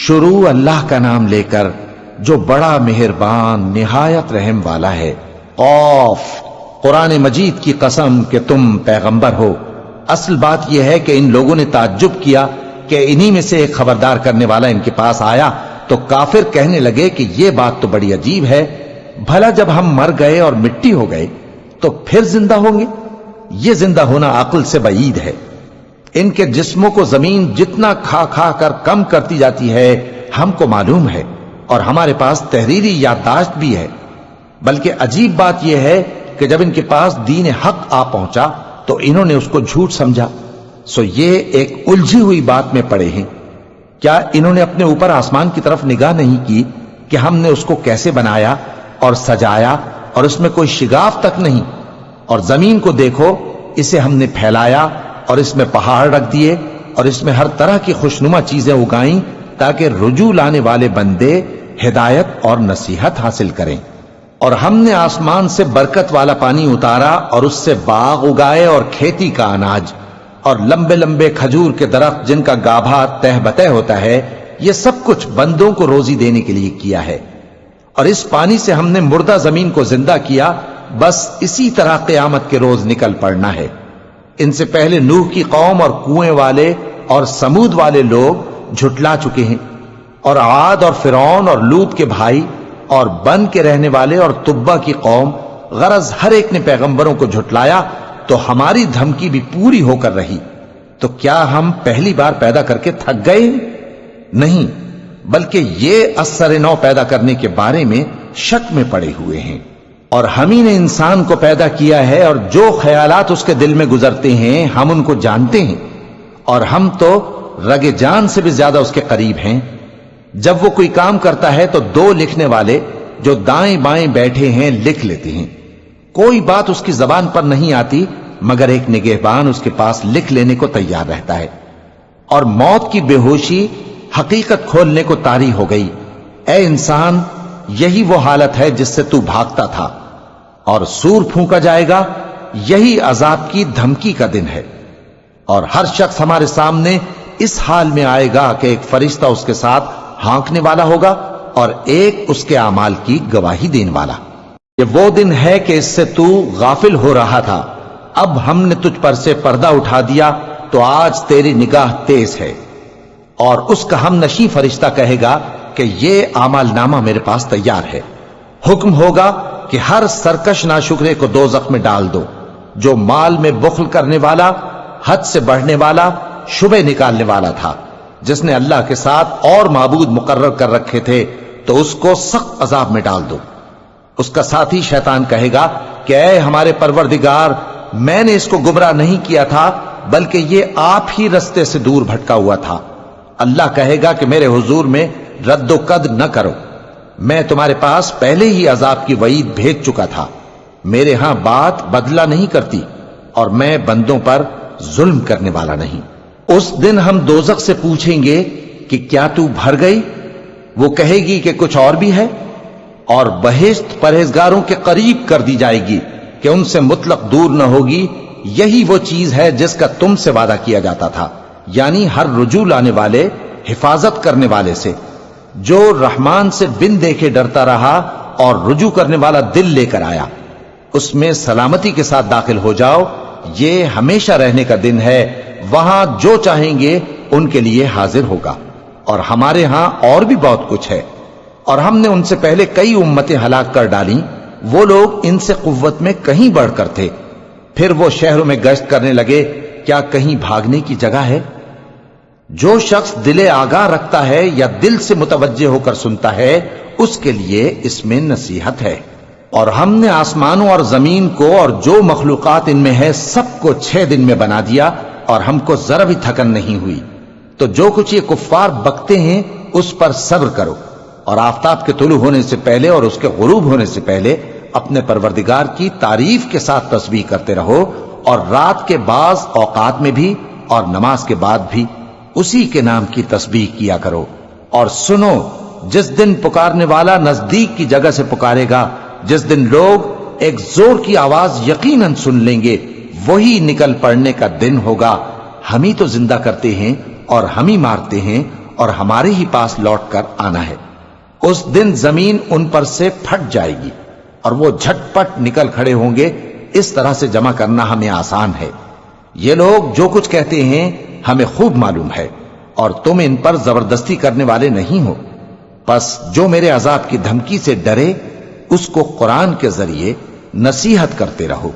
شروع اللہ کا نام لے کر جو بڑا مہربان نہایت رحم والا ہے۔ قاف، قرآن مجید کی قسم کہ تم پیغمبر ہو۔ اصل بات یہ ہے کہ ان لوگوں نے تعجب کیا کہ انہی میں سے ایک خبردار کرنے والا ان کے پاس آیا تو کافر کہنے لگے کہ یہ بات تو بڑی عجیب ہے، بھلا جب ہم مر گئے اور مٹی ہو گئے تو پھر زندہ ہوں گے؟ یہ زندہ ہونا عقل سے بعید ہے۔ ان کے جسموں کو زمین جتنا کھا کھا کر کم کرتی جاتی ہے ہم کو معلوم ہے، اور ہمارے پاس تحریری یادداشت بھی ہے۔ بلکہ عجیب بات یہ ہے کہ جب ان کے پاس دین حق آ پہنچا تو انہوں نے اس کو جھوٹ سمجھا، سو یہ ایک الجھی ہوئی بات میں پڑے ہیں۔ کیا انہوں نے اپنے اوپر آسمان کی طرف نگاہ نہیں کی کہ ہم نے اس کو کیسے بنایا اور سجایا اور اس میں کوئی شگاف تک نہیں؟ اور زمین کو دیکھو، اسے ہم نے پھیلایا اور اس میں پہاڑ رکھ دیے اور اس میں ہر طرح کی خوشنما چیزیں اگائیں تاکہ رجوع لانے والے بندے ہدایت اور نصیحت حاصل کریں۔ اور ہم نے آسمان سے برکت والا پانی اتارا اور اس سے باغ اگائے اور کھیتی کا اناج اور لمبے لمبے کھجور کے درخت جن کا گابھا تہ بتہ ہوتا ہے، یہ سب کچھ بندوں کو روزی دینے کے لیے کیا ہے۔ اور اس پانی سے ہم نے مردہ زمین کو زندہ کیا، بس اسی طرح قیامت کے روز نکل پڑنا ہے۔ ان سے پہلے نوح کی قوم اور کنویں والے اور سمود والے لوگ جھٹلا چکے ہیں، اور عاد اور فرعون اور لوط کے بھائی اور بن کے رہنے والے اور تبا کی قوم، غرض ہر ایک نے پیغمبروں کو جھٹلایا تو ہماری دھمکی بھی پوری ہو کر رہی۔ تو کیا ہم پہلی بار پیدا کر کے تھک گئے؟ نہیں، بلکہ یہ اثر نو پیدا کرنے کے بارے میں شک میں پڑے ہوئے ہیں۔ اور ہم ہی نے انسان کو پیدا کیا ہے، اور جو خیالات اس کے دل میں گزرتے ہیں ہم ان کو جانتے ہیں، اور ہم تو رگ جان سے بھی زیادہ اس کے قریب ہیں۔ جب وہ کوئی کام کرتا ہے تو دو لکھنے والے جو دائیں بائیں بیٹھے ہیں لکھ لیتے ہیں۔ کوئی بات اس کی زبان پر نہیں آتی مگر ایک نگہبان اس کے پاس لکھ لینے کو تیار رہتا ہے۔ اور موت کی بے ہوشی حقیقت کھولنے کو طاری ہو گئی۔ اے انسان، یہی وہ حالت ہے جس سے تو بھاگتا تھا، اور سور پھونکا جائے گا، یہی عذاب کی دھمکی کا دن ہے۔ اور ہر شخص ہمارے سامنے اس حال میں آئے گا کہ ایک فرشتہ اس کے ساتھ ہانکنے والا ہوگا اور ایک اس کے اعمال کی گواہی دینے والا۔ یہ وہ دن ہے کہ اس سے تو غافل ہو رہا تھا، اب ہم نے تجھ پر سے پردہ اٹھا دیا تو آج تیری نگاہ تیز ہے۔ اور اس کا ہم نشیں فرشتہ کہے گا کہ یہ اعمال نامہ میرے پاس تیار ہے۔ حکم ہوگا کہ ہر سرکش ناشکرے کو دوزخ میں ڈال دو، جو مال میں بخل کرنے والا، حد سے بڑھنے والا، شبہ نکالنے والا تھا، جس نے اللہ کے ساتھ اور معبود مقرر کر رکھے تھے، تو اس کو سخت عذاب میں ڈال دو۔ اس کا ساتھی شیطان کہے گا کہ اے ہمارے پروردگار، میں نے اس کو گمراہ نہیں کیا تھا بلکہ یہ آپ ہی رستے سے دور بھٹکا ہوا تھا۔ اللہ کہے گا کہ میرے حضور میں رد و قد نہ کرو، میں تمہارے پاس پہلے ہی عذاب کی وعید بھیج چکا تھا۔ میرے ہاں بات بدلہ نہیں کرتی، اور میں بندوں پر ظلم کرنے والا نہیں۔ اس دن ہم دوزخ سے پوچھیں گے کہ کیا تو بھر گئی؟ وہ کہے گی کہ کچھ اور بھی ہے، اور بہشت پرہیزگاروں کے قریب کر دی جائے گی کہ ان سے مطلق دور نہ ہوگی۔ یہی وہ چیز ہے جس کا تم سے وعدہ کیا جاتا تھا، یعنی ہر رجوع لانے والے، حفاظت کرنے والے سے، جو رحمان سے بن دیکھے ڈرتا رہا اور رجوع کرنے والا دل لے کر آیا، اس میں سلامتی کے ساتھ داخل ہو جاؤ۔ یہ ہمیشہ رہنے کا دن ہے، وہاں جو چاہیں گے ان کے لیے حاضر ہوگا، اور ہمارے ہاں اور بھی بہت کچھ ہے۔ اور ہم نے ان سے پہلے کئی امتیں ہلاک کر ڈالیں، وہ لوگ ان سے قوت میں کہیں بڑھ کر تھے۔ پھر وہ شہروں میں گشت کرنے لگے، کیا کہیں بھاگنے کی جگہ ہے؟ جو شخص دل آگاہ رکھتا ہے یا دل سے متوجہ ہو کر سنتا ہے، اس کے لیے اس میں نصیحت ہے۔ اور ہم نے آسمانوں اور زمین کو اور جو مخلوقات ان میں ہے سب کو 6 دن میں بنا دیا، اور ہم کو ذرا بھی تھکن نہیں ہوئی۔ تو جو کچھ یہ کفار بکتے ہیں اس پر صبر کرو، اور آفتاب کے طلوع ہونے سے پہلے اور اس کے غروب ہونے سے پہلے اپنے پروردگار کی تعریف کے ساتھ تسبیح کرتے رہو، اور رات کے بعض اوقات میں بھی اور نماز کے بعد بھی اسی کے نام کی تسبیح کیا کرو۔ اور سنو، جس دن پکارنے والا نزدیک کی جگہ سے پکارے گا، جس دن لوگ ایک زور کی آواز یقیناً سن لیں گے، وہی نکل پڑنے کا دن ہوگا۔ ہم ہی تو زندہ کرتے ہیں اور ہم ہی مارتے ہیں، اور ہمارے ہی پاس لوٹ کر آنا ہے۔ اس دن زمین ان پر سے پھٹ جائے گی اور وہ جھٹ پٹ نکل کھڑے ہوں گے۔ اس طرح سے جمع کرنا ہمیں آسان ہے۔ یہ لوگ جو کچھ کہتے ہیں ہمیں خوب معلوم ہے، اور تم ان پر زبردستی کرنے والے نہیں ہو۔ پس جو میرے عذاب کی دھمکی سے ڈرے اس کو قرآن کے ذریعے نصیحت کرتے رہو۔